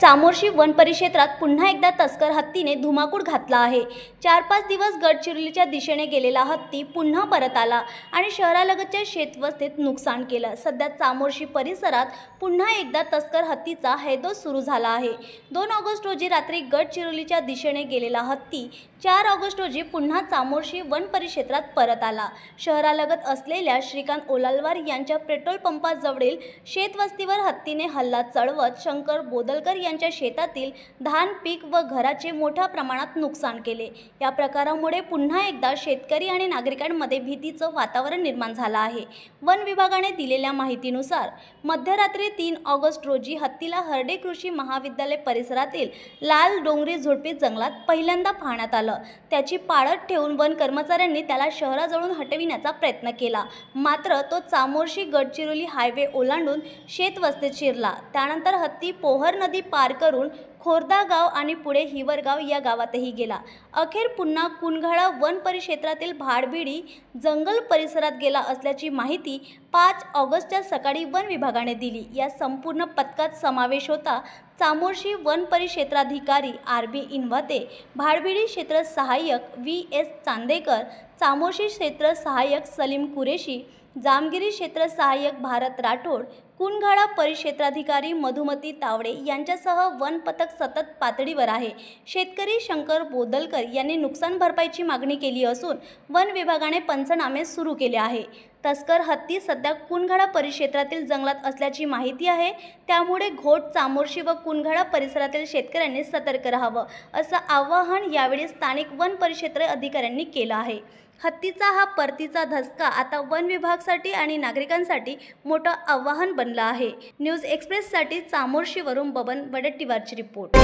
Chamorshi one परिक्षेत्रात पुन्हा एकदा तस्कर हत्तीने धुमाकूळ घातला आहे। 4-5 दिवस गडचिरोलीच्या दिशेने गेलेला हत्ती पुन्हा परत आला आणि शहरालगतच्या शेतवस्तीत नुकसान केलं। सध्या चामोर्शी परिसरात पुन्हा एकदा तस्कर हत्तीचा हैदोस सुरू झाला आहे। 2 ऑगस्ट रोजी रात्री गडचिरोलीच्या दिशेने गेलेला हत्ती 4 ऑगस्ट रोजी पुन्हा चामोर्शी वन परिक्षेत्रात परत आला। शहरालगत असलेल्या श्रीकांत ओलालवार यांच्या पेट्रोल पंपाजवळील शेतवस्तीवर हत्तीने हल्ला चढवत शंकर बोदलकर यांच्या शेतातील धान पीक व घराचे मोठ्या प्रमाणात नुकसान केले। या प्रकारामुळे पुन्हा एकदा शेतकरी आणि नागरिकांमध्ये भीतीचं वातावरण निर्माण झालं आहे। वन विभागाने दिलेल्या माहितीनुसार मध्यरात्री 3 ऑगस्ट रोजी हत्तीला हर्डे कृषी महाविद्यालय परिसरातील लाल डोंगरी झुडपी जंगलात पहिल्यांदा पाहण्यात आलं। त्याची पाळत ठेवून वन कर्मचाऱ्यांनी त्याला शहराजवळून हटविण्याचा प्रयत्न केला, मात्र तो चामोर्शी गडचिरोली हायवे ओलांडून शेतवस्तीत शिरला। त्यानंतर हत्ती पोहर नदी पार करून खोर्दा गाव आणि पुढे हिवरगाव या गावातही गेला। अखेर पुन्हा कुनघाडा वन परिक्षेत्रातील भाडबिडी जंगल परिसरात गेला असल्याची माहिती 5 ऑगस्टच्या सकाळी वन विभागाने दिली। या संपूर्ण पथकात समावेश होता चामोर्शी वन परिक्षेत्राधिकारी RB इनवाते, भाडबिडी क्षेत्र सहाय्यक VS चांदेकर, चामोर्शी क्षेत्र सहाय्यक सलीम कुरेशी, जामगिरी क्षेत्र सहाय्यक भारत राठोड, कुनघाडा परिक्षेत्राधिकारी मधुमती तावडे यांच्यासह वन पथक सतत पातळीवर आहे। शेतकरी शंकर बोदलकर यांनी नुकसान भरपाईची मागणी केली असून वन विभागाने पंचनामे सुरू केले आहे। तस्कर हत्ती सध्या कुनघाडा परिक्षेत्रातील जंगलात असल्याची माहिती आहे, त्यामुळे घोट, चामोर्शी व कुनघाडा परिसरातील शेतकऱ्यांनी सतर्क राहावं असं आवाहन यावेळी स्थानिक वन परिक्षेत्र अधिकाऱ्यांनी केलं आहे। हत्तीचा हा परतीचा धसका आता वन विभागासाठी आणि नागरिकांसाठी मोठं आव्हान बनलं आहे। न्यूज एक्सप्रेससाठी चामोर्शीवरून बबन वडेट्टीवारची रिपोर्ट।